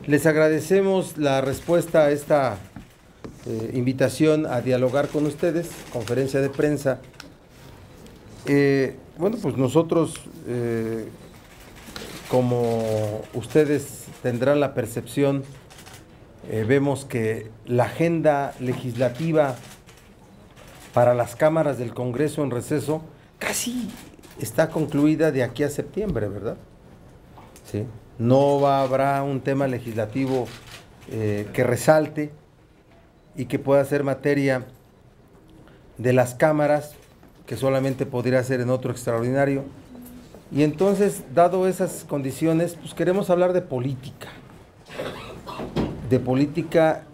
Les agradecemos la respuesta a esta invitación a dialogar con ustedes, conferencia de prensa. Bueno, pues nosotros, como ustedes tendrán la percepción, vemos que la agenda legislativa para las cámaras del Congreso en receso casi está concluida de aquí a septiembre, ¿verdad? Sí. No habrá un tema legislativo que resalte y que pueda ser materia de las cámaras, que solamente podría ser en otro extraordinario. Y entonces, dado esas condiciones, pues queremos hablar de política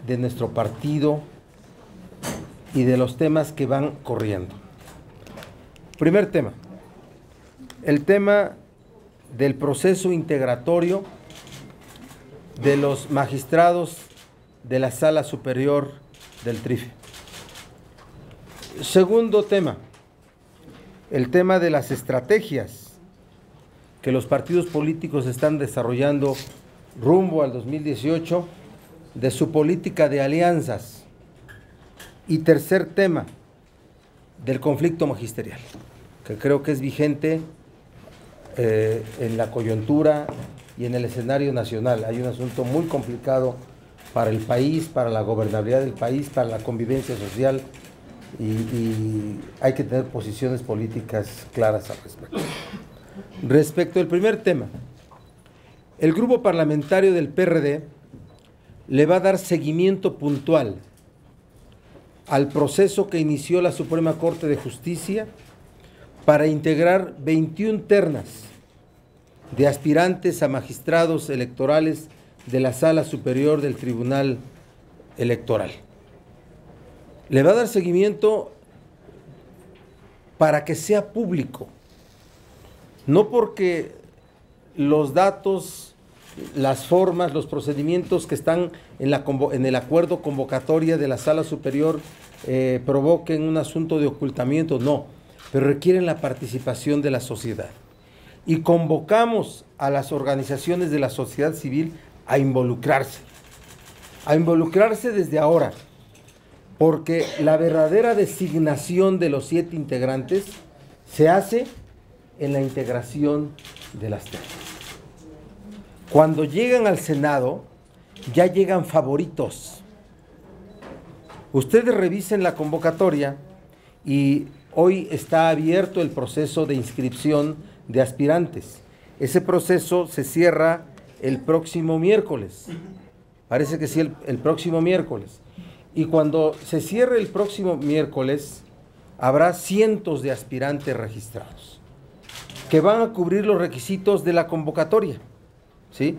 de nuestro partido y de los temas que van corriendo. Primer tema, el tema del proceso integratorio de los magistrados de la Sala Superior del TRIFE. Segundo tema, el tema de las estrategias que los partidos políticos están desarrollando rumbo al 2018, de su política de alianzas. Y tercer tema, del conflicto magisterial, que creo que es vigente en la coyuntura y en el escenario nacional. Hay un asunto muy complicado para el país, para la gobernabilidad del país, para la convivencia social, y hay que tener posiciones políticas claras al respecto. Respecto al primer tema, el grupo parlamentario del PRD le va a dar seguimiento puntual al proceso que inició la Suprema Corte de Justicia para integrar 21 ternas de aspirantes a magistrados electorales de la Sala Superior del Tribunal Electoral. Le va a dar seguimiento para que sea público, no porque los datos, las formas, los procedimientos que están en el acuerdo convocatoria de la Sala Superior provoquen un asunto de ocultamiento, no, pero requieren la participación de la sociedad. Y convocamos a las organizaciones de la sociedad civil a involucrarse desde ahora, porque la verdadera designación de los 7 integrantes se hace en la integración de las ternas. Cuando llegan al Senado, ya llegan favoritos. Ustedes revisen la convocatoria y hoy está abierto el proceso de inscripción de aspirantes. Ese proceso se cierra el próximo miércoles. Parece que sí, el próximo miércoles. Y cuando se cierre el próximo miércoles, habrá cientos de aspirantes registrados que van a cubrir los requisitos de la convocatoria, ¿sí?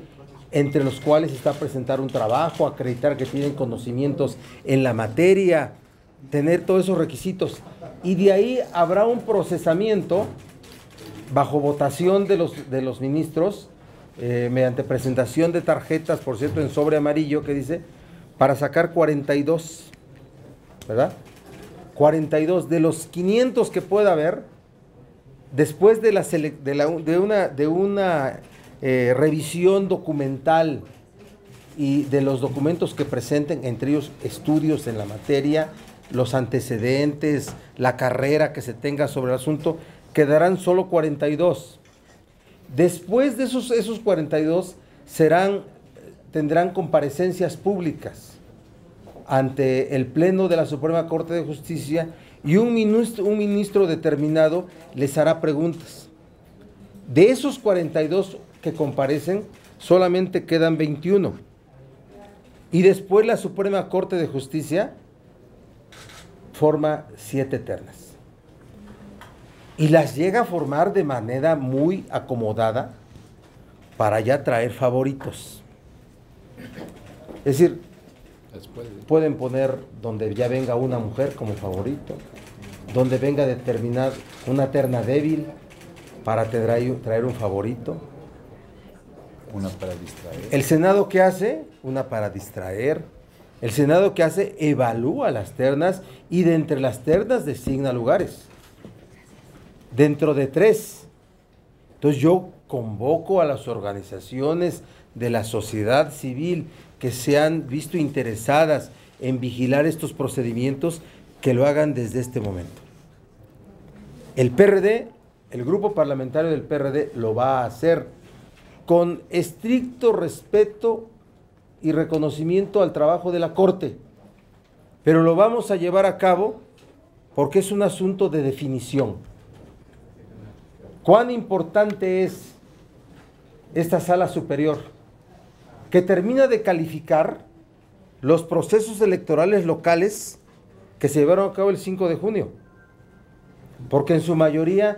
Entre los cuales está presentar un trabajo, acreditar que tienen conocimientos en la materia, tener todos esos requisitos. Y de ahí habrá un procesamiento bajo votación de los ministros, mediante presentación de tarjetas, por cierto, en sobre amarillo, que dice, para sacar 42, ¿verdad? 42 de los 500 que pueda haber, después de una revisión documental y de los documentos que presenten, entre ellos estudios en la materia, los antecedentes, la carrera que se tenga sobre el asunto, quedarán solo 42. Después de esos 42 tendrán comparecencias públicas ante el Pleno de la Suprema Corte de Justicia, y un ministro determinado les hará preguntas. De esos 42 que comparecen, solamente quedan 21. Y después la Suprema Corte de Justicia forma 7 ternas. Y las llega a formar de manera muy acomodada para ya traer favoritos. Es decir, pueden poner donde ya venga una mujer como favorito, donde venga determinar una terna débil para traer un favorito. Una para distraer. El Senado, ¿qué hace? Una para distraer. El Senado, ¿qué hace? Evalúa las ternas y de entre las ternas designa lugares. Dentro de 3. Entonces yo convoco a las organizaciones de la sociedad civil que se han visto interesadas en vigilar estos procedimientos, que lo hagan desde este momento. El PRD, el grupo parlamentario del PRD, lo va a hacer con estricto respeto y reconocimiento al trabajo de la Corte, pero lo vamos a llevar a cabo porque es un asunto de definición. ¿Cuán importante es esta sala superior que termina de calificar los procesos electorales locales que se llevaron a cabo el 5 de junio? Porque en su mayoría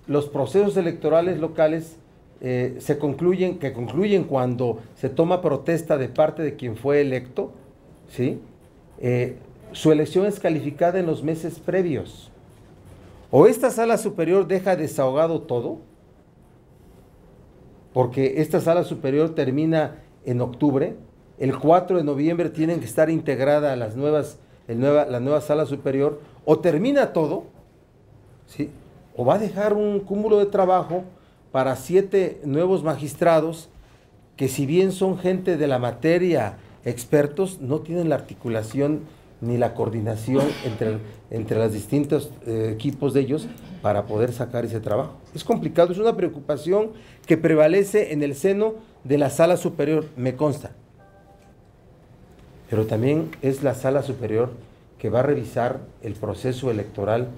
los procesos electorales locales concluyen cuando se toma protesta de parte de quien fue electo, ¿sí? Su elección es calificada en los meses previos. O esta sala superior deja desahogado todo, porque esta sala superior termina en octubre, el 4 de noviembre tienen que estar integradas la nueva sala superior, o termina todo, ¿sí? O va a dejar un cúmulo de trabajo para 7 nuevos magistrados que, si bien son gente de la materia, expertos, no tienen la articulación ni la coordinación entre los distintos equipos de ellos para poder sacar ese trabajo. Es complicado, es una preocupación que prevalece en el seno de la sala superior, me consta. Pero también es la sala superior que va a revisar el proceso electoral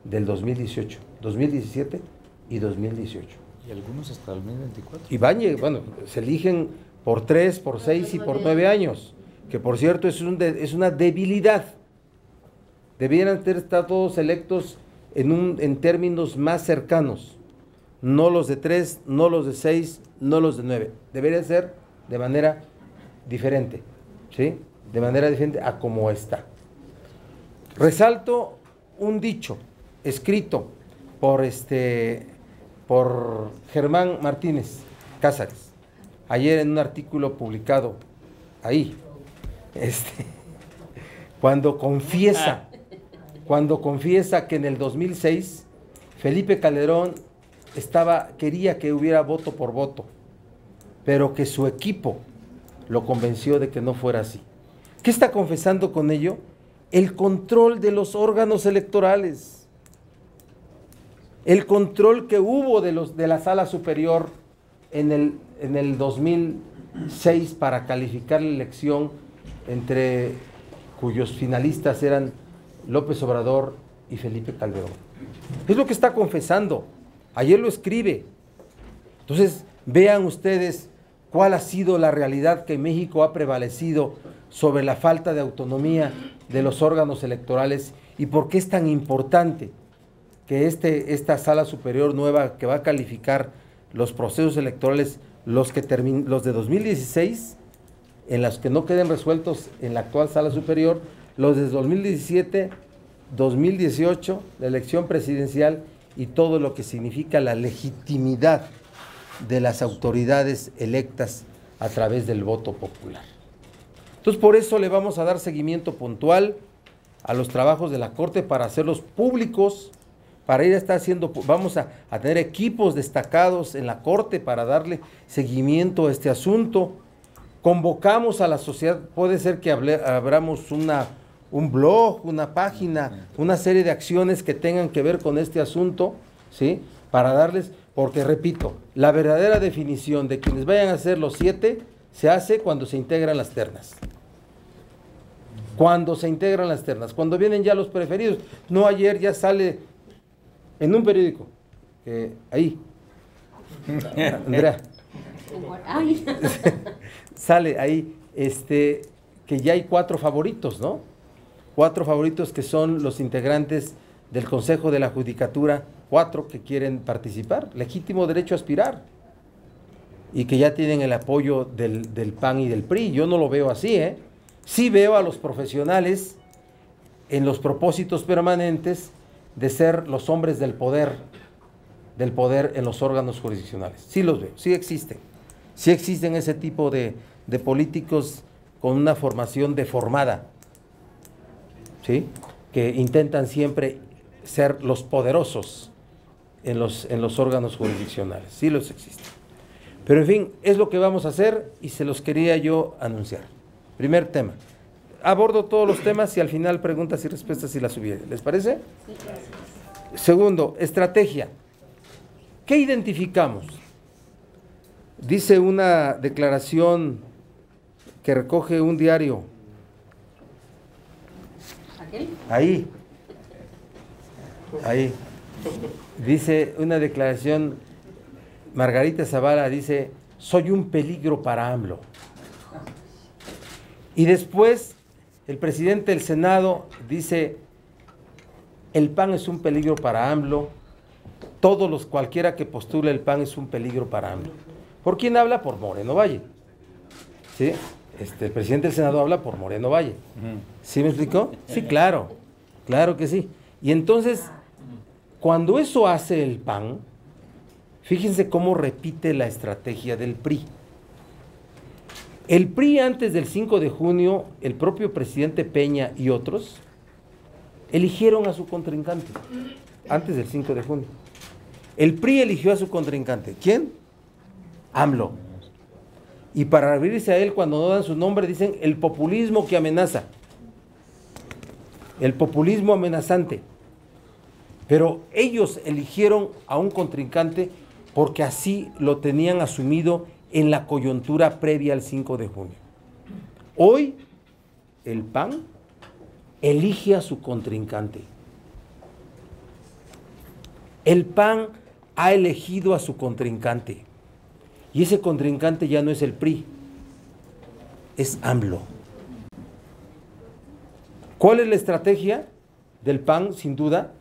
del 2018, 2017 y 2018. Y algunos hasta el 2024. Y bueno, se eligen por 3, por 6 y por 9 años, que por cierto es una debilidad. Debieran estar todos electos en términos más cercanos, no los de 3, no los de 6, no los de 9. Debería ser de manera diferente, ¿sí? De manera diferente a como está. Resalto un dicho escrito por Germán Martínez Cázares, ayer en un artículo publicado ahí, cuando confiesa que en el 2006 Felipe Calderón quería que hubiera voto por voto, pero que su equipo lo convenció de que no fuera así. ¿Qué está confesando con ello? El control de los órganos electorales, el control que hubo de la sala superior en el 2006 para calificar la elección, entre cuyos finalistas eran López Obrador y Felipe Calderón. Es lo que está confesando, ayer lo escribe. Entonces, vean ustedes cuál ha sido la realidad que en México ha prevalecido sobre la falta de autonomía de los órganos electorales y por qué es tan importante que esta sala superior nueva que va a calificar los procesos electorales, los de 2016, en los que no queden resueltos en la actual sala superior, los de 2017, 2018, la elección presidencial y todo lo que significa la legitimidad de las autoridades electas a través del voto popular. Entonces, por eso le vamos a dar seguimiento puntual a los trabajos de la Corte para hacerlos públicos, para ir a estar vamos a tener equipos destacados en la Corte para darle seguimiento a este asunto. Convocamos a la sociedad, puede ser que abramos un blog, una página, una serie de acciones que tengan que ver con este asunto, ¿sí? Para darles, porque repito, la verdadera definición de quienes vayan a ser los 7 se hace cuando se integran las ternas. Cuando se integran las ternas, cuando vienen ya los preferidos. No, ayer ya sale en un periódico, ahí, Andrea, sale ahí, que ya hay 4 favoritos, ¿no? 4 favoritos que son los integrantes del Consejo de la Judicatura, 4 que quieren participar, legítimo derecho a aspirar, y que ya tienen el apoyo del PAN y del PRI. Yo no lo veo así, ¿eh? Sí veo a los profesionales en los propósitos permanentes de ser los hombres del poder en los órganos jurisdiccionales. Sí los veo, sí existen ese tipo de políticos con una formación deformada, ¿sí? Que intentan siempre ser los poderosos en los órganos jurisdiccionales, sí los existen. Pero en fin, es lo que vamos a hacer y se los quería yo anunciar. Primer tema. Abordo todos los temas y al final preguntas y respuestas si las hubiera. ¿Les parece? Sí, gracias. Segundo, estrategia. ¿Qué identificamos? Dice una declaración que recoge un diario. ¿Aquel? Ahí. Dice una declaración, Margarita Zavala dice, soy un peligro para AMLO. Y después el presidente del Senado dice, el PAN es un peligro para AMLO, cualquiera que postule el PAN es un peligro para AMLO. ¿Por quién habla? Por Moreno Valle. ¿Sí? El presidente del Senado habla por Moreno Valle. ¿Sí me explicó? Sí, claro que sí. Y entonces, cuando eso hace el PAN, fíjense cómo repite la estrategia del PRI. El PRI antes del 5 de junio, el propio presidente Peña y otros, eligieron a su contrincante, antes del 5 de junio. El PRI eligió a su contrincante. ¿Quién? AMLO. Y para referirse a él, cuando no dan su nombre, dicen el populismo que amenaza. El populismo amenazante. Pero ellos eligieron a un contrincante porque así lo tenían asumido en la coyuntura previa al 5 de junio. Hoy, el PAN elige a su contrincante. El PAN ha elegido a su contrincante. Y ese contrincante ya no es el PRI, es AMLO. ¿Cuál es la estrategia del PAN? Sin duda,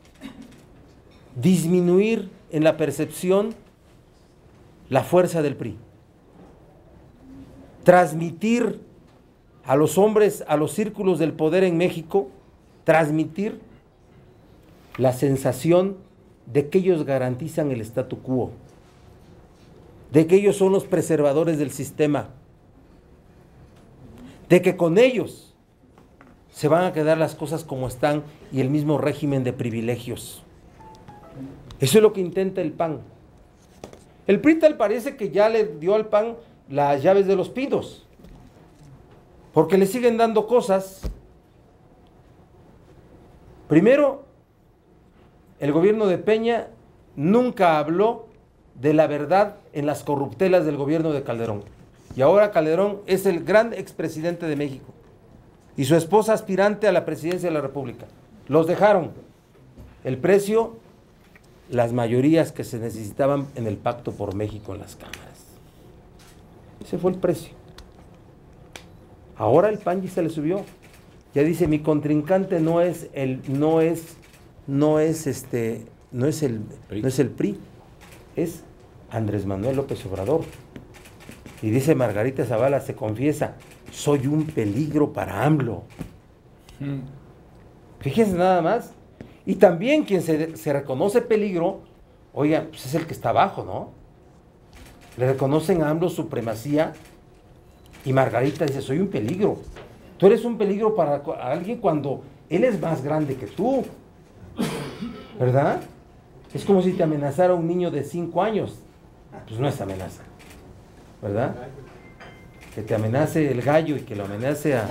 disminuir en la percepción la fuerza del PRI. Transmitir a los hombres, a los círculos del poder en México, transmitir la sensación de que ellos garantizan el statu quo, de que ellos son los preservadores del sistema, de que con ellos se van a quedar las cosas como están y el mismo régimen de privilegios. Eso es lo que intenta el PAN. El PRI tal parece que ya le dio al PAN las llaves de los pinos, porque le siguen dando cosas. Primero, el gobierno de Peña nunca habló de la verdad en las corruptelas del gobierno de Calderón. Y ahora Calderón es el gran expresidente de México y su esposa aspirante a la presidencia de la República. Los dejaron. El precio, las mayorías que se necesitaban en el Pacto por México en las cámaras. Ese fue el precio. Ahora el PAN ya se le subió. Ya dice, mi contrincante no es el PRI, es Andrés Manuel López Obrador. Y dice Margarita Zavala, se confiesa, soy un peligro para AMLO. Fíjense nada más. Y también quien se reconoce peligro, oiga, pues es el que está abajo, ¿no? Le reconocen a AMLO supremacía y Margarita dice, soy un peligro. Tú eres un peligro para alguien cuando él es más grande que tú, ¿verdad? Es como si te amenazara un niño de 5 años. Pues no es amenaza, ¿verdad? Que te amenace el gallo y que lo amenace a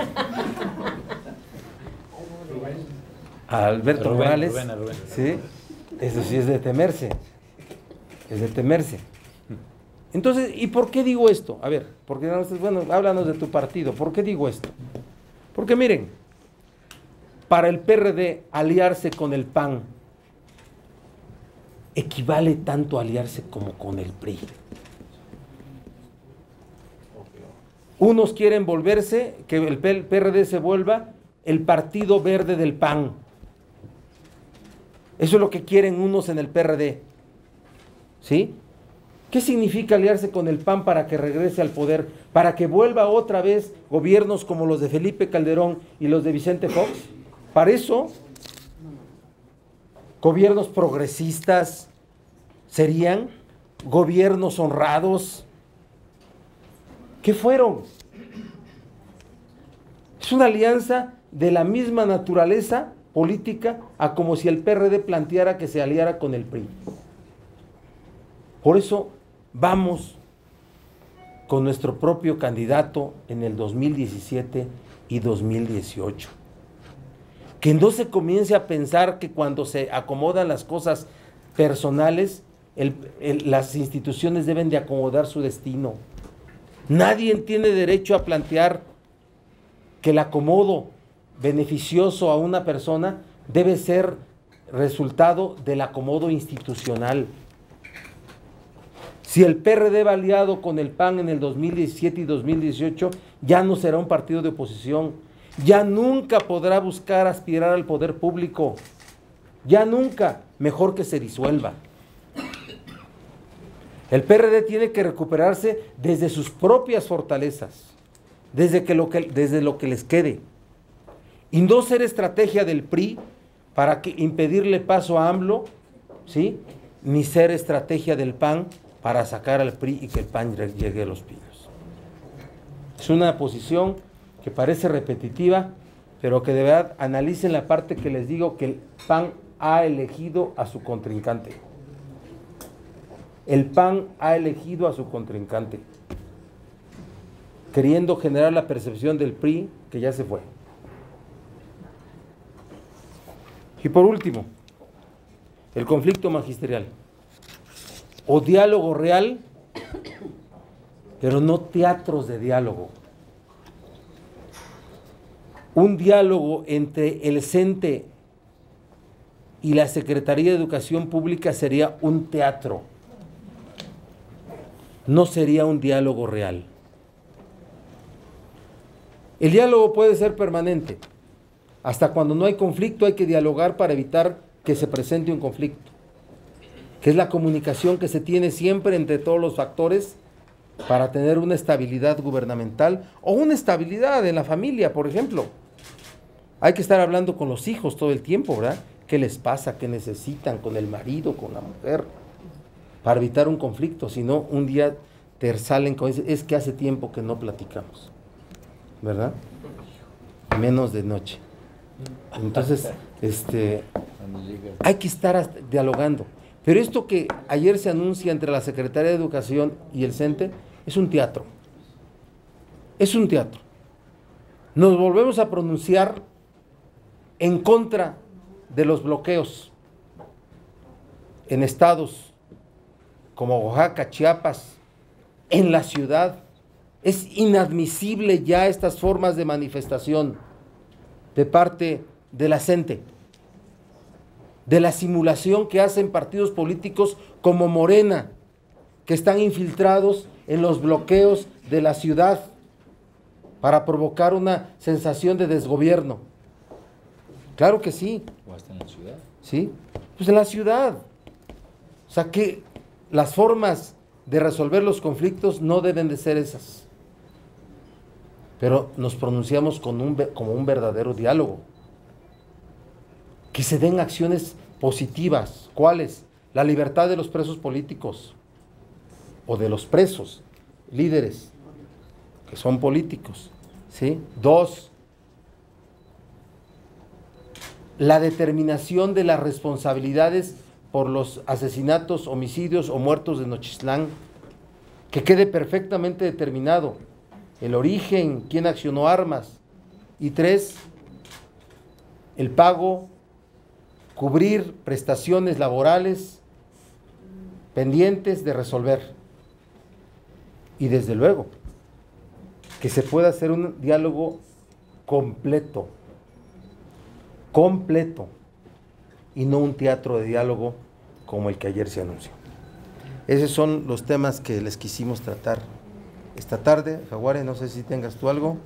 Alberto Morales. Rubén. ¿Sí? Eso sí es de temerse. Es de temerse. Entonces, ¿y por qué digo esto? A ver, porque, bueno, háblanos de tu partido. ¿Por qué digo esto? Porque miren, para el PRD aliarse con el PAN equivale tanto a aliarse como con el PRI. Unos quieren volverse, que el PRD se vuelva el partido verde del PAN. Eso es lo que quieren unos en el PRD. ¿Sí? ¿Qué significa aliarse con el PAN para que regrese al poder? Para que vuelva otra vez gobiernos como los de Felipe Calderón y los de Vicente Fox. Para eso, gobiernos progresistas serían gobiernos honrados. ¿Qué fueron? Es una alianza de la misma naturaleza política a como si el PRD planteara que se aliara con el PRI. Por eso vamos con nuestro propio candidato en el 2017 y 2018. Que no se comience a pensar que cuando se acomodan las cosas personales, las instituciones deben de acomodar su destino. Nadie tiene derecho a plantear que el acomodo beneficioso a una persona debe ser resultado del acomodo institucional. Si el PRD va aliado con el PAN en el 2017 y 2018, ya no será un partido de oposición, ya nunca podrá buscar aspirar al poder público, ya nunca, mejor que se disuelva. El PRD tiene que recuperarse desde sus propias fortalezas, desde lo que les quede, y no ser estrategia del PRI para impedirle paso a AMLO, ¿sí? Ni ser estrategia del PAN para sacar al PRI y que el PAN llegue a Los Pinos. Es una posición que parece repetitiva, pero que de verdad analicen la parte que les digo, que el PAN ha elegido a su contrincante. El PAN ha elegido a su contrincante, queriendo generar la percepción del PRI que ya se fue. Y por último, el conflicto magisterial. O diálogo real, pero no teatros de diálogo. Un diálogo entre el CENTE y la Secretaría de Educación Pública sería un teatro. No sería un diálogo real. El diálogo puede ser permanente. Hasta cuando no hay conflicto hay que dialogar para evitar que se presente un conflicto, que es la comunicación que se tiene siempre entre todos los factores para tener una estabilidad gubernamental o una estabilidad en la familia, por ejemplo. Hay que estar hablando con los hijos todo el tiempo, ¿verdad? ¿Qué les pasa? ¿Qué necesitan? Con el marido, con la mujer, para evitar un conflicto. Si no, un día te salen con eso, es que hace tiempo que no platicamos, ¿verdad? Menos de noche. Entonces, hay que estar dialogando. Pero esto que ayer se anuncia entre la Secretaría de Educación y el CENTE es un teatro. Es un teatro. Nos volvemos a pronunciar en contra de los bloqueos en estados como Oaxaca, Chiapas, en la ciudad. Es inadmisible ya estas formas de manifestación de parte de la CENTE, de la simulación que hacen partidos políticos como Morena, que están infiltrados en los bloqueos de la ciudad para provocar una sensación de desgobierno. Claro que sí. ¿O hasta en la ciudad? Sí, pues en la ciudad. O sea que las formas de resolver los conflictos no deben de ser esas. Pero nos pronunciamos como un verdadero diálogo. Que se den acciones positivas. ¿Cuáles? La libertad de los presos políticos o de los presos, líderes, que son políticos. ¿Sí? 2, la determinación de las responsabilidades por los asesinatos, homicidios o muertos de Nochistlán, que quede perfectamente determinado el origen, quién accionó armas. Y 3, el pago, cubrir prestaciones laborales pendientes de resolver. Y desde luego, que se pueda hacer un diálogo completo, y no un teatro de diálogo como el que ayer se anunció. Esos son los temas que les quisimos tratar esta tarde. Jaguare, no sé si tengas tú algo.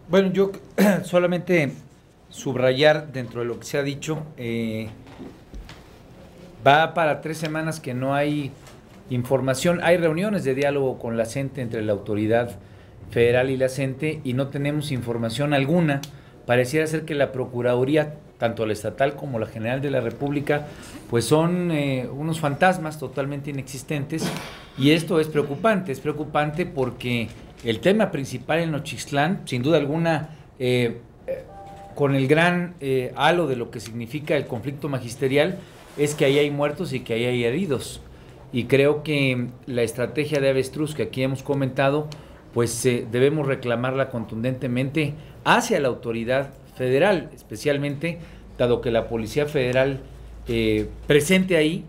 Bueno, yo solamente subrayar dentro de lo que se ha dicho, va para 3 semanas que no hay información. Hay reuniones de diálogo con la CENTE entre la autoridad federal y la CENTE y no tenemos información alguna. Pareciera ser que la Procuraduría, tanto la estatal como la general de la República, pues son unos fantasmas totalmente inexistentes, y esto es preocupante porque el tema principal en Nochistlán, sin duda alguna, con el gran halo de lo que significa el conflicto magisterial, es que ahí hay muertos y que ahí hay heridos. y creo que la estrategia de avestruz que aquí hemos comentado, pues debemos reclamarla contundentemente hacia la autoridad federal, especialmente dado que la Policía Federal presente ahí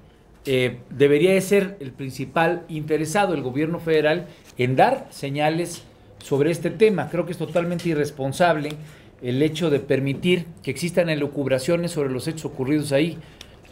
debería de ser el principal interesado, el gobierno federal, en dar señales sobre este tema. Creo que es totalmente irresponsable el hecho de permitir que existan elucubraciones sobre los hechos ocurridos ahí.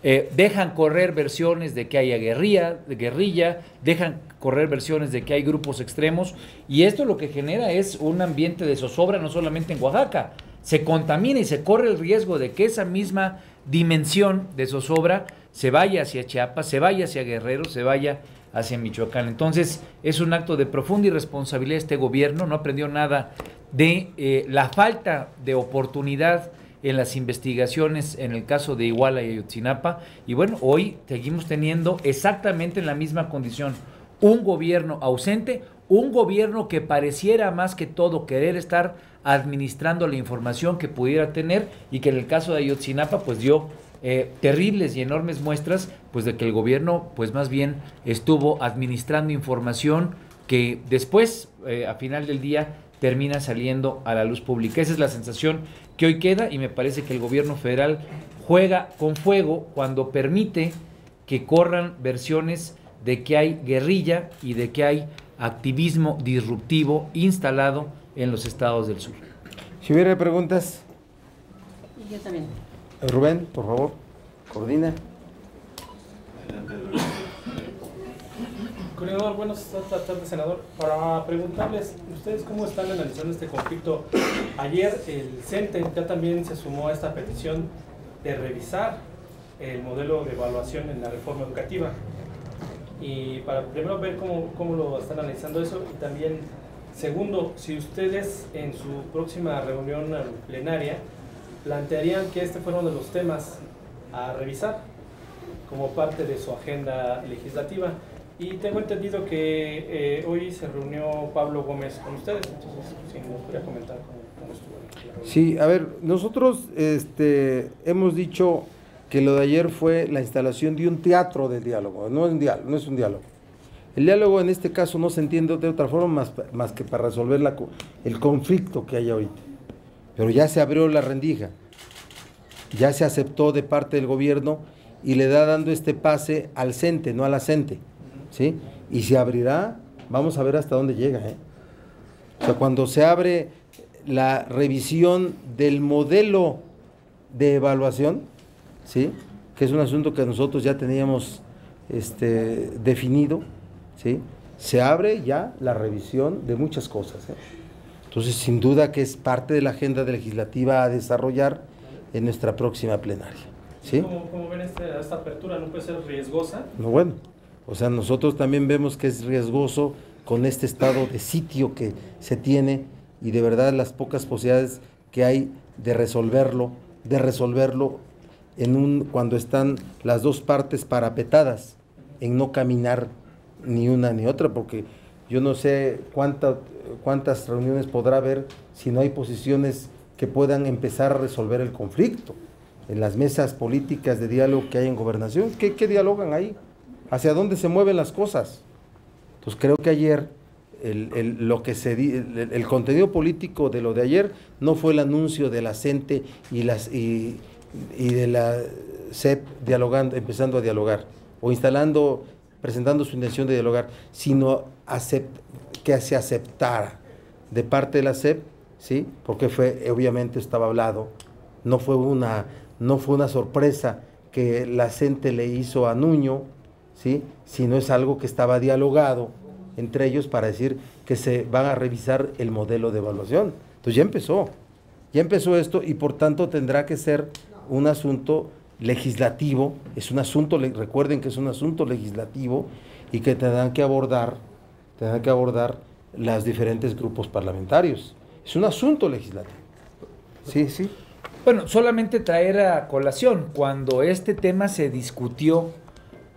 Dejan correr versiones de que haya guerrilla, dejan correr versiones de que hay grupos extremos, y esto lo que genera es un ambiente de zozobra no solamente en Oaxaca, se contamina y se corre el riesgo de que esa misma dimensión de zozobra se vaya hacia Chiapas, se vaya hacia Guerrero, se vaya hacia Michoacán. Entonces es un acto de profunda irresponsabilidad. Este gobierno no aprendió nada de la falta de oportunidad en las investigaciones en el caso de Iguala y Ayotzinapa, y bueno, hoy seguimos teniendo exactamente en la misma condición un gobierno ausente, un gobierno que pareciera más que todo querer estar administrando la información que pudiera tener, y que en el caso de Ayotzinapa pues dio terribles y enormes muestras pues de que el gobierno pues más bien estuvo administrando información que después a final del día termina saliendo a la luz pública. Esa es la sensación que hoy queda, y me parece que el gobierno federal juega con fuego cuando permite que corran versiones de que hay guerrilla y de que hay activismo disruptivo instalado en los estados del sur. Si hubiera preguntas. Y yo también. Rubén, por favor, coordina. Coordinador, buenas tardes, senador. Para preguntarles, ¿ustedes cómo están analizando este conflicto? Ayer el CENTE ya también se sumó a esta petición de revisar el modelo de evaluación en la reforma educativa. Y para primero ver cómo lo están analizando eso, y también, segundo, si ustedes en su próxima reunión plenaria plantearían que este fuera uno de los temas a revisar como parte de su agenda legislativa. Y tengo entendido que hoy se reunió Pablo Gómez con ustedes, entonces si nos podría comentar cómo estuvo. Sí, a ver, nosotros hemos dicho que lo de ayer fue la instalación de un teatro del diálogo, no es un diálogo. El diálogo en este caso no se entiende de otra forma más que para resolver el conflicto que hay ahorita. Pero ya se abrió la rendija, ya se aceptó de parte del gobierno y le da dando este pase al CENTE, no a la CENTE, ¿sí? Y se abrirá, vamos a ver hasta dónde llega, ¿eh? O sea, cuando se abre la revisión del modelo de evaluación, ¿sí? Que es un asunto que nosotros ya teníamos definido, ¿sí? Se abre ya la revisión de muchas cosas, ¿eh? Entonces, sin duda que es parte de la agenda legislativa a desarrollar en nuestra próxima plenaria, ¿sí? ¿Cómo ven esta apertura? ¿No puede ser riesgosa? No, bueno, o sea, nosotros también vemos que es riesgoso con este estado de sitio que se tiene, y de verdad las pocas posibilidades que hay de resolverlo cuando están las dos partes parapetadas en no caminar ni una ni otra, porque yo no sé cuántas reuniones podrá haber si no hay posiciones que puedan empezar a resolver el conflicto. En las mesas políticas de diálogo que hay en gobernación, ¿qué dialogan ahí? ¿Hacia dónde se mueven las cosas? Entonces creo que ayer el contenido político de lo de ayer no fue el anuncio de la CENTE y de la CEP empezando a dialogar o presentando su intención de dialogar, sino que se aceptara de parte de la CEP, ¿sí? Porque obviamente estaba hablado, no fue una sorpresa que la CENTE le hizo a Nuño, ¿sí? Sino es algo que estaba dialogado entre ellos para decir que se van a revisar el modelo de evaluación. Entonces ya empezó esto, y por tanto tendrá que ser un asunto legislativo, recuerden que es un asunto legislativo y que tendrán que abordar los diferentes grupos parlamentarios. Es un asunto legislativo. Sí, sí. Bueno, solamente traer a colación, cuando este tema se discutió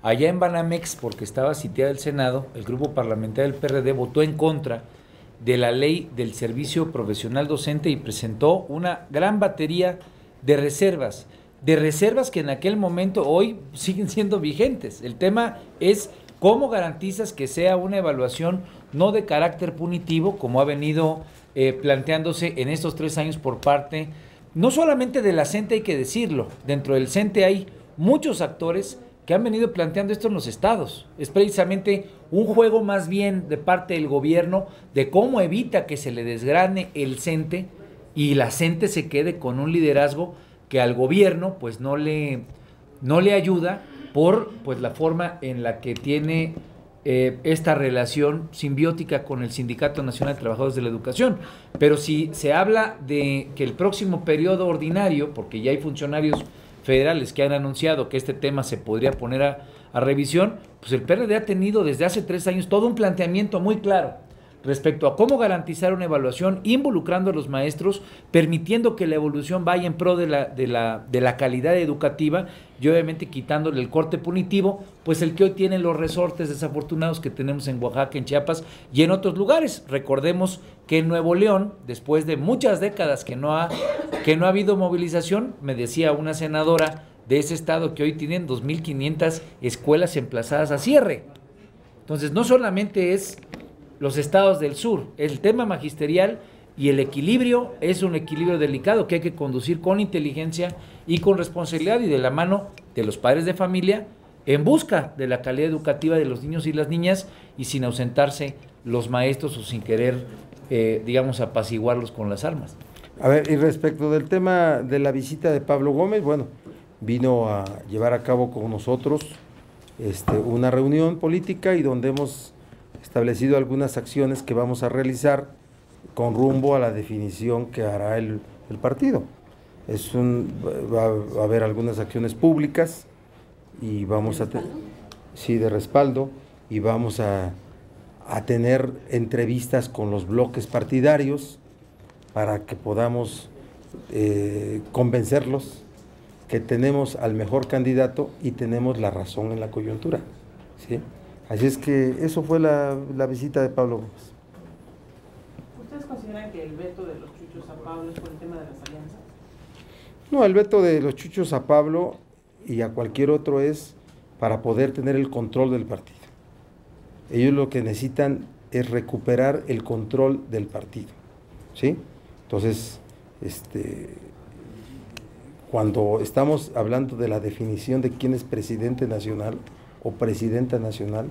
allá en Banamex, porque estaba sitiado el Senado, el grupo parlamentario del PRD votó en contra de la ley del servicio profesional docente y presentó una gran batería de reservas que en aquel momento hoy siguen siendo vigentes. El tema es ¿Cómo garantizas que sea una evaluación no de carácter punitivo, como ha venido planteándose en estos 3 años por parte, no solamente de la CENTE, hay que decirlo, dentro del CENTE hay muchos actores que han venido planteando esto en los estados? Es precisamente un juego más bien de parte del gobierno de cómo evita que se le desgrane el CENTE y la CENTE se quede con un liderazgo que al gobierno pues no le ayuda por pues la forma en la que tiene esta relación simbiótica con el Sindicato Nacional de Trabajadores de la Educación. Pero si se habla de que el próximo periodo ordinario, porque ya hay funcionarios federales que han anunciado que este tema se podría poner a revisión, pues el PRD ha tenido desde hace 3 años todo un planteamiento muy claro respecto a cómo garantizar una evaluación involucrando a los maestros, permitiendo que la evolución vaya en pro de la calidad educativa y obviamente quitándole el corte punitivo, pues el que hoy tiene los resortes desafortunados que tenemos en Oaxaca, en Chiapas y en otros lugares. Recordemos que en Nuevo León, después de muchas décadas que no ha habido movilización, me decía una senadora de ese estado que hoy tienen 2.500 escuelas emplazadas a cierre. Entonces, no solamente es los estados del sur, el tema magisterial y el equilibrio es un equilibrio delicado que hay que conducir con inteligencia y con responsabilidad y de la mano de los padres de familia en busca de la calidad educativa de los niños y las niñas y sin ausentarse los maestros o sin querer, digamos, apaciguarlos con las armas. A ver, y respecto del tema de la visita de Pablo Gómez, bueno, vino a llevar a cabo con nosotros una reunión política y donde hemos establecido algunas acciones que vamos a realizar con rumbo a la definición que hará el partido. Va a haber algunas acciones públicas y vamos de respaldo, y vamos a tener entrevistas con los bloques partidarios para que podamos convencerlos que tenemos al mejor candidato y tenemos la razón en la coyuntura, ¿sí? Así es que eso fue la visita de Pablo Gómez. ¿Ustedes consideran que el veto de los chuchos a Pablo es por el tema de las alianzas? No, el veto de los chuchos a Pablo y a cualquier otro es para poder tener el control del partido. Ellos lo que necesitan es recuperar el control del partido, ¿sí? Entonces, cuando estamos hablando de la definición de quién es presidente nacional o presidenta nacional,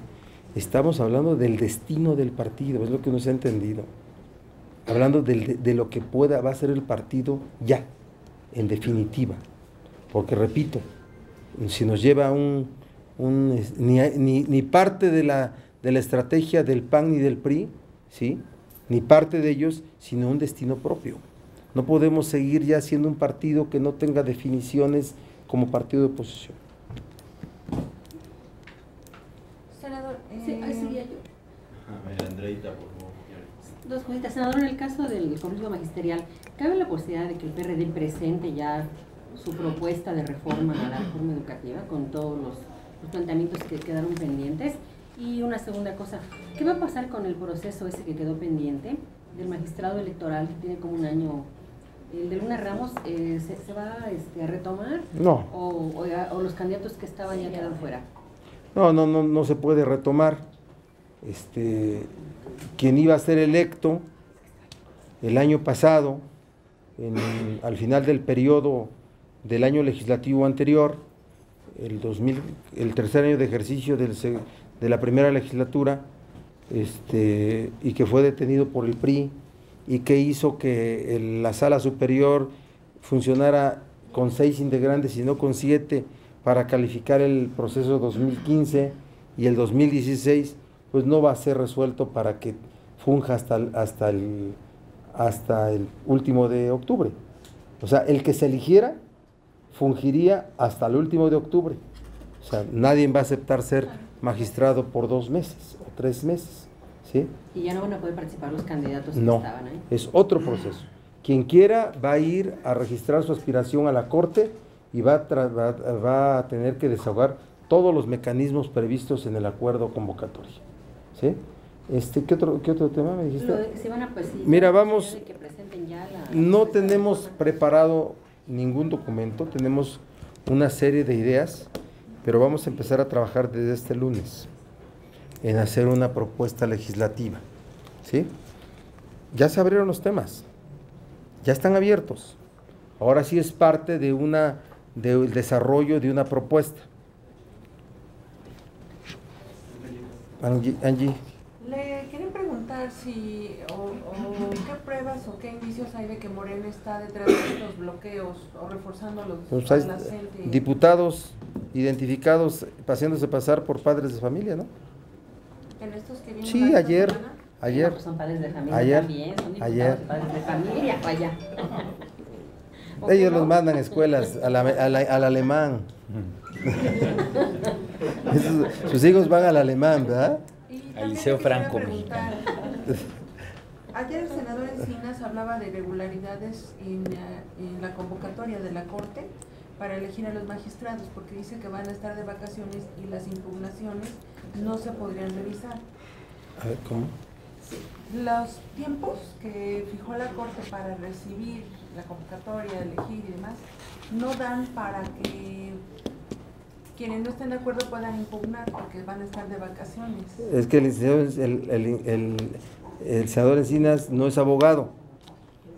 estamos hablando del destino del partido, es lo que no se ha entendido. Hablando de lo que va a ser el partido ya, en definitiva. Porque repito, si nos lleva ni parte de la estrategia del PAN ni del PRI, ¿sí? Ni parte de ellos, sino un destino propio. No podemos seguir ya siendo un partido que no tenga definiciones como partido de oposición. Senador, sí, ahí seguía yo. A ver, Andreita, por favor. Dos cositas. Senador, en el caso del conflicto magisterial, ¿cabe la posibilidad de que el PRD presente ya su propuesta de reforma a la reforma educativa con todos los planteamientos que quedaron pendientes? Y una segunda cosa, ¿qué va a pasar con el proceso ese que quedó pendiente del magistrado electoral que tiene como un año? ¿El de Luna Ramos se va a retomar? No. ¿O los candidatos que estaban ya quedan fuera? No se puede retomar. Quien iba a ser electo el año pasado, al final del periodo del año legislativo anterior, el tercer año de ejercicio de la primera legislatura, y que fue detenido por el PRI, y que hizo que la sala superior funcionara con 6 integrantes y no con 7 para calificar el proceso 2015 y el 2016, pues no va a ser resuelto para que funja hasta el último de octubre. O sea, el que se eligiera fungiría hasta el último de octubre. O sea, nadie va a aceptar ser magistrado por 2 meses o 3 meses, ¿sí? Y ya no van a poder participar los candidatos que No, estaban ahí. es otro proceso. Quien quiera va a ir a registrar su aspiración a la Corte y va a tener que desahogar todos los mecanismos previstos en el acuerdo convocatorio, ¿sí? ¿Qué otro tema me dijiste? Lo de que se van a Mira, vamos, de que presenten ya no tenemos preparado ningún documento, tenemos una serie de ideas, pero vamos a empezar a trabajar desde este lunes. en hacer una propuesta legislativa, ¿sí? Ya se abrieron los temas, ya están abiertos. Ahora sí es parte del desarrollo de una propuesta. Angie. Le quería preguntar si o qué pruebas o qué indicios hay de que Morena está detrás de estos bloqueos o reforzando los Pues hay la gente. diputados identificados haciéndose pasar por padres de familia, ¿no? En estos que vienen Sí, esta ayer. semana. Ayer, Pues son padres de familia ayer, también, son diputados ayer. y padres de familia, vaya. ¿O Ellos qué no? los mandan a escuelas, al alemán. Sus hijos van al alemán, ¿verdad? Y Al también Liceo le quisiera Franco preguntar, ayer el senador Encinas hablaba de irregularidades en la convocatoria de la Corte para elegir a los magistrados, porque dice que van a estar de vacaciones y las impugnaciones no se podrían revisar. A ver, ¿cómo? Los tiempos que fijó la Corte para recibir la convocatoria, elegir y demás, no dan para que quienes no estén de acuerdo puedan impugnar porque van a estar de vacaciones. Es que el senador Encinas no es abogado,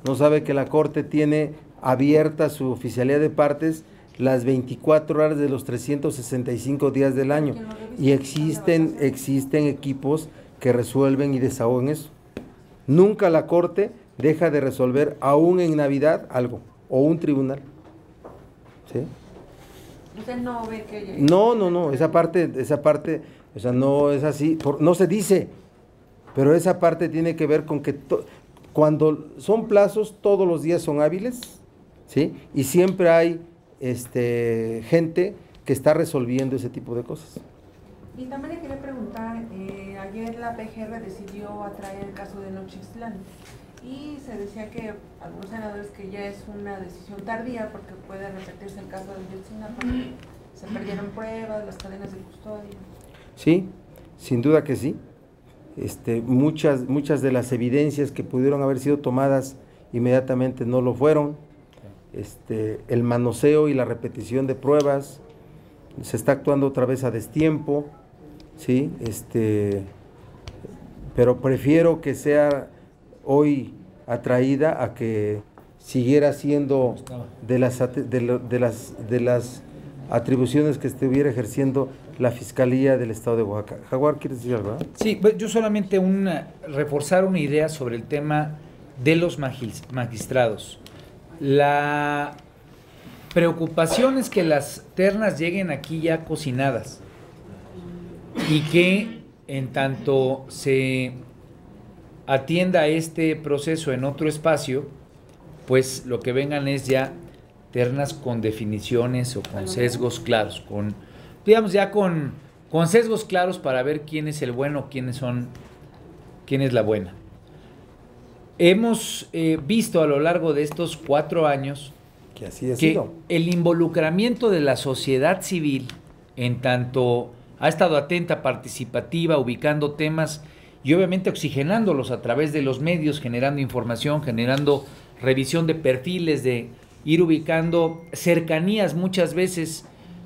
no sabe que la Corte tiene abierta su oficialidad de partes las 24 horas de los 365 días del año y existen equipos que resuelven y desahogan eso. Nunca la Corte deja de resolver, aún en Navidad, algo, o un tribunal. ¿Sí? Usted no ve que... No, esa parte, o sea, no es así, no se dice, pero esa parte tiene que ver con que cuando son plazos, todos los días son hábiles, ¿sí? Y siempre hay gente que está resolviendo ese tipo de cosas. Y también le quería preguntar, ayer la PGR decidió atraer el caso de Nochistlán y se decía que algunos senadores que ya es una decisión tardía porque puede repetirse el caso de Yotzinapa, se perdieron pruebas, las cadenas de custodia. Sí, sin duda que sí. Muchas de las evidencias que pudieron haber sido tomadas inmediatamente no lo fueron. El manoseo y la repetición de pruebas, se está actuando otra vez a destiempo, ¿sí? Pero prefiero que sea hoy atraída a que siguiera siendo de las atribuciones que estuviera ejerciendo la Fiscalía del Estado de Oaxaca. Jaguar, ¿quieres decir algo? Sí, yo solamente reforzar una idea sobre el tema de los magistrados. La preocupación es que las ternas lleguen aquí ya cocinadas y que en tanto se atienda este proceso en otro espacio, pues lo que vengan es ya ternas con definiciones o con sesgos claros, digamos ya con sesgos claros para ver quién es el bueno, quién es la buena. Hemos visto a lo largo de estos 4 años Que así ha que sido. el involucramiento de la sociedad civil, en tanto ha estado atenta, participativa, ubicando temas y obviamente oxigenándolos a través de los medios, generando información, generando revisión de perfiles, de ir ubicando cercanías muchas veces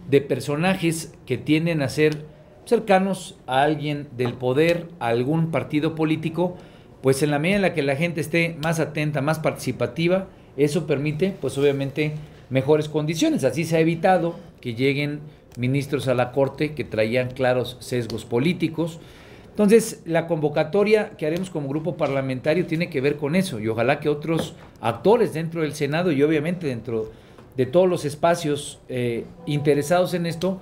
de personajes que tienden a ser cercanos a alguien del poder, a algún partido político, pues en la medida en la que la gente esté más atenta, más participativa, eso permite, pues obviamente, mejores condiciones. Así se ha evitado que lleguen ministros a la Corte que traían claros sesgos políticos. Entonces, la convocatoria que haremos como grupo parlamentario tiene que ver con eso y ojalá que otros actores dentro del Senado y obviamente dentro de todos los espacios interesados en esto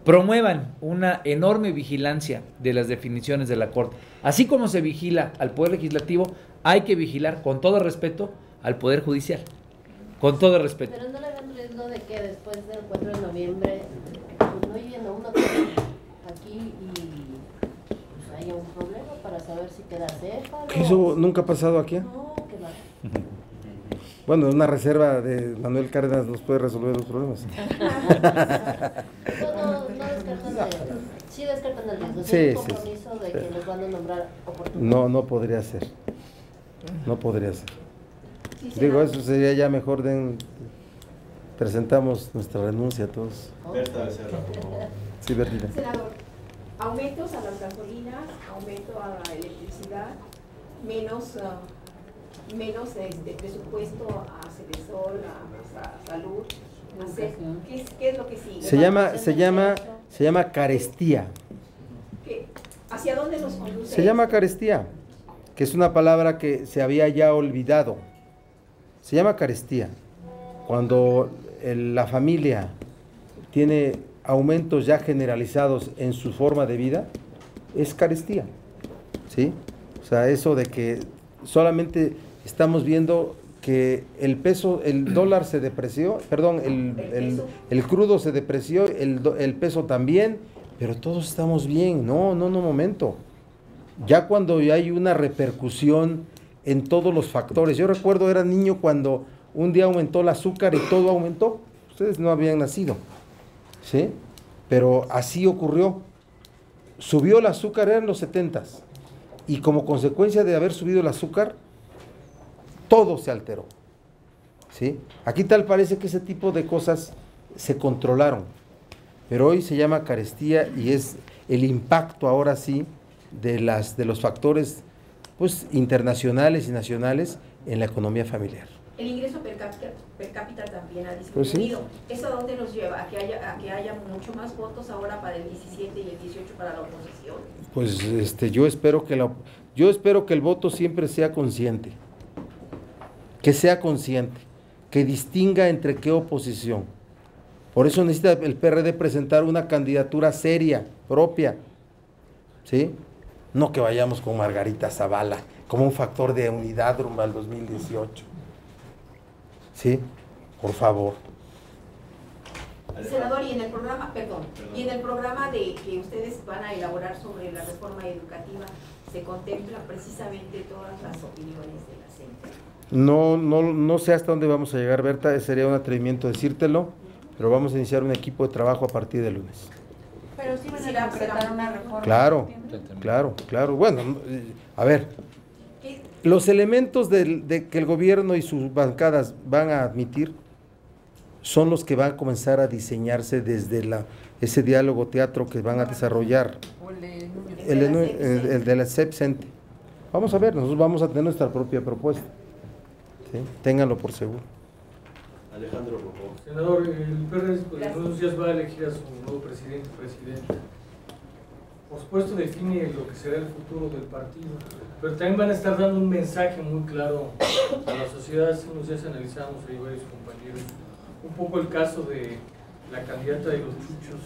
promuevan una enorme vigilancia de las definiciones de la Corte. Así como se vigila al Poder Legislativo, hay que vigilar con todo respeto al Poder Judicial, con todo respeto. Pero no le ven riesgo de que después del 4 de noviembre pues no lleguen a un acuerdo aquí y pues haya un problema para saber si queda Céfalo. Eso nunca ha pasado aquí. No, que va. Bueno, una reserva de Manuel Cárdenas nos puede resolver los problemas. No descartan sí descartan el riesgo. Sí, ¿Es sí, un compromiso sí. de que los van a nombrar oportunamente? No podría ser. No podría ser. Digo, eso sería ya mejor presentamos nuestra renuncia a todos. Berta Becerra, por favor. Sí, Bertita. Senador, aumentos a las gasolinas, aumento a la electricidad, menos presupuesto a Cedesol, a salud. No sé, ¿qué es lo que sigue? Se llama carestía. ¿Hacia dónde nos conduce? Se llama carestía, que es una palabra que se había ya olvidado. Se llama carestía. Cuando la familia tiene aumentos ya generalizados en su forma de vida, es carestía, ¿sí? O sea, eso de que solamente estamos viendo que el dólar se depreció, perdón, el crudo se depreció, el peso también, pero todos estamos bien. No, momento. Ya cuando hay una repercusión en todos los factores. Yo recuerdo, era niño cuando un día aumentó el azúcar y todo aumentó. Ustedes no habían nacido, ¿sí? Pero así ocurrió. Subió el azúcar, eran los 70s. Y como consecuencia de haber subido el azúcar, todo se alteró, ¿sí? Aquí tal parece que ese tipo de cosas se controlaron. Pero hoy se llama carestía y es el impacto ahora sí de los factores pues internacionales y nacionales en la economía familiar. El ingreso per cápita también ha disminuido. Pues sí. ¿Eso a dónde nos lleva? ¿A que haya mucho más votos ahora para el 17 y el 18 para la oposición? Pues yo espero que el voto siempre sea consciente. Que sea consciente, que distinga entre qué oposición. Por eso necesita el PRD presentar una candidatura seria, propia, ¿sí? No que vayamos con Margarita Zavala como un factor de unidad rumbo al 2018. ¿Sí? Por favor. Senador, y en el programa de que ustedes van a elaborar sobre la reforma educativa, ¿se contemplan precisamente todas las opiniones de la gente? No sé hasta dónde vamos a llegar, Berta, sería un atrevimiento decírtelo, pero vamos a iniciar un equipo de trabajo a partir de lunes. Pero sí van a concretar una reforma. Claro. Bueno, a ver, los elementos de que el gobierno y sus bancadas van a admitir son los que van a comenzar a diseñarse desde ese diálogo teatro que van a desarrollar. El de la CEPCENTE. Vamos a ver, nosotros vamos a tener nuestra propia propuesta. ¿Sí? Ténganlo por seguro. Alejandro, por favor. Senador, el PRD en unos días va a elegir a su nuevo presidente o presidenta. Por supuesto define lo que será el futuro del partido, pero también van a estar dando un mensaje muy claro a la sociedad. Hace unos días analizamos ahí varios compañeros un poco el caso de la candidata de los Chuchos.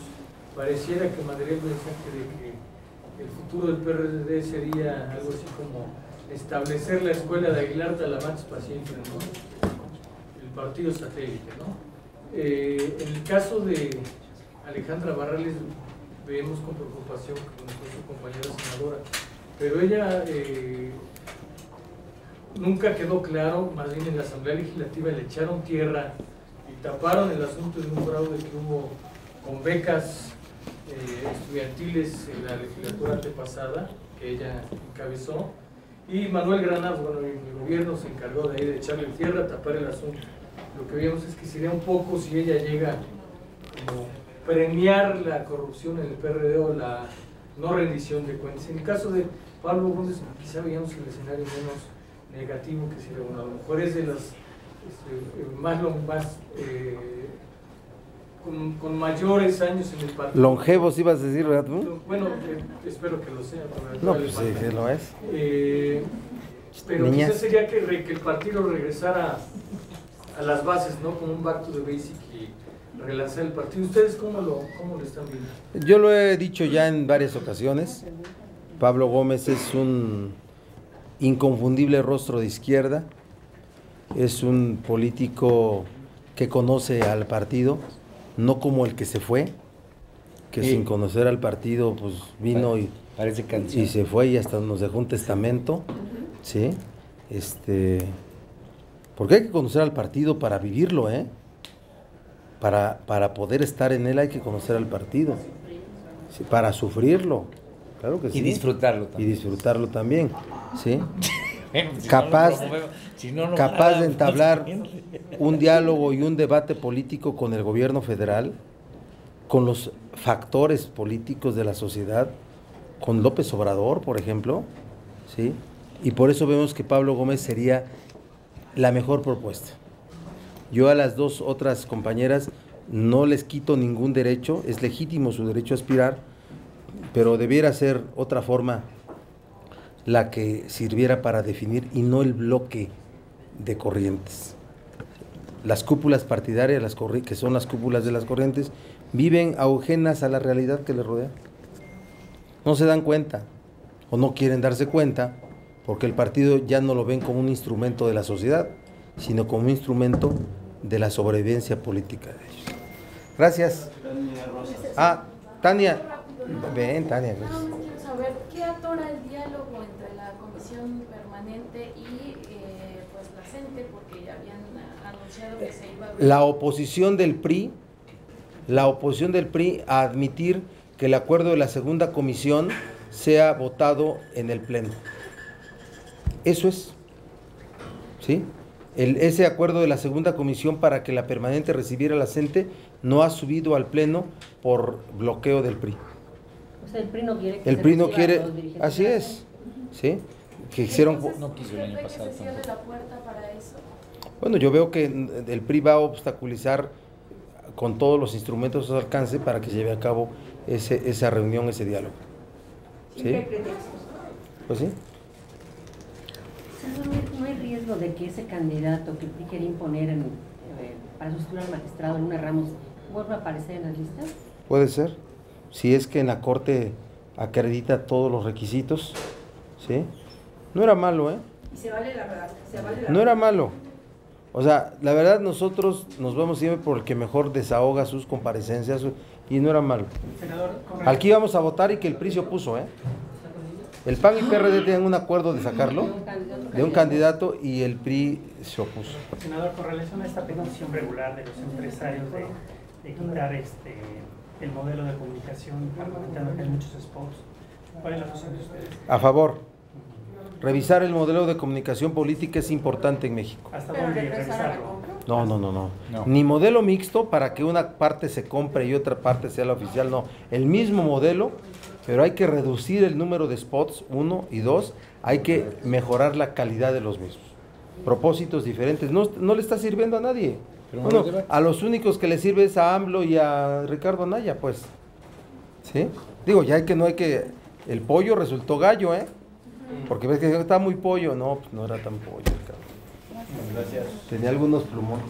Pareciera que mandaría el mensaje de que el futuro del PRD sería algo así como establecer la escuela de Aguilar Talamantes para siempre, ¿no? El partido satélite, ¿no? En el caso de Alejandra Barrales vemos con preocupación que fue su compañera senadora, pero ella nunca quedó claro, más bien en la Asamblea Legislativa le echaron tierra y taparon el asunto de un fraude que hubo con becas estudiantiles en la legislatura antepasada, que ella encabezó, y Manuel Granados, bueno, el gobierno se encargó de ahí de echarle tierra, tapar el asunto. Lo que vemos es que sería un poco si ella llega como premiar la corrupción en el PRD o la no rendición de cuentas. En el caso de Pablo Gómez, quizá veíamos el escenario menos negativo que sería, bueno, a lo mejor es de las con mayores años en el partido. Longevos ibas a decir, ¿verdad? Bueno, espero que lo sea. No, pues sí, que lo es. Pero Niñas. quizás sería que el partido regresara a las bases, ¿no? Como un back to the basic y relanzar el partido. ¿Ustedes cómo lo están viendo? Yo lo he dicho ya en varias ocasiones. Pablo Gómez es un inconfundible rostro de izquierda. Es un político que conoce al partido, no como el que se fue, que sin conocer al partido pues vino y se fue y hasta nos dejó un testamento, ¿sí? Porque hay que conocer al partido para vivirlo, para poder estar en él hay que conocer al partido, ¿sí? Para sufrirlo, claro que sí. Y disfrutarlo también. Y disfrutarlo también, ¿sí? Bueno, si capaz de entablar un diálogo y un debate político con el gobierno federal, con los factores políticos de la sociedad, con López Obrador, por ejemplo, ¿sí? Y por eso vemos que Pablo Gómez sería la mejor propuesta. Yo a las dos otras compañeras no les quito ningún derecho, es legítimo su derecho a aspirar, pero debiera ser otra forma la que sirviera para definir y no el bloque de corrientes. Las cúpulas partidarias, que son las cúpulas de las corrientes, viven ajenas a la realidad que les rodea. No se dan cuenta o no quieren darse cuenta porque el partido ya no lo ven como un instrumento de la sociedad, sino como un instrumento de la sobrevivencia política de ellos. Gracias. Tania. Ven, Tania. Nada más quiero saber qué atora el diálogo entre la comisión permanente y pues la CENTE, porque ya habían anunciado que se iba a ver. La oposición del PRI a admitir que el acuerdo de la segunda comisión sea votado en el Pleno. Eso es, ¿sí? Ese acuerdo de la segunda comisión para que la permanente recibiera la CENTE no ha subido al Pleno por bloqueo del PRI. O sea, el PRI no quiere que el se PRI no reciba quiere, a los dirigentes así de la es, CENTE. ¿sí? Que hicieron. Entonces, no quiso el año ¿cree pasado que se cierre la puerta para eso? Bueno, yo veo que el PRI va a obstaculizar con todos los instrumentos a su alcance para que lleve a cabo esa reunión, ese diálogo. ¿Sí? Pues sí. ¿No hay riesgo de que ese candidato que el PRI quiere imponer para sustituir al magistrado Luna Ramos vuelva a aparecer en las listas? Puede ser, si es que en la Corte acredita todos los requisitos, ¿sí? No era malo, ¿eh? Y se vale la verdad, No era malo. O sea, la verdad nosotros nos vamos siempre por el que mejor desahoga sus comparecencias y no era malo. Al que íbamos a votar y que el PRI se opuso, ¿eh? El PAN y PRD tenían un acuerdo de sacarlo, de un candidato, y el PRI se opuso. Senador, con relación a esta petición regular de los empresarios de quitar el modelo de comunicación, argumentando que hay muchos spots, ¿cuál es la posición de ustedes? A favor. Revisar el modelo de comunicación política es importante en México. ¿Hasta dónde revisarlo? No. Ni modelo mixto para que una parte se compre y otra parte sea la oficial, no. El mismo modelo, pero hay que reducir el número de spots, 1 y 2, hay que mejorar la calidad de los mismos. Propósitos diferentes, no le está sirviendo a nadie. Bueno, a los únicos que le sirve es a AMLO y a Ricardo Anaya, pues. ¿Sí? Digo, ya no hay que... El pollo resultó gallo, ¿eh? Porque ves que está muy pollo, no, pues no era tan pollo. Gracias. Tenía algunos plumones.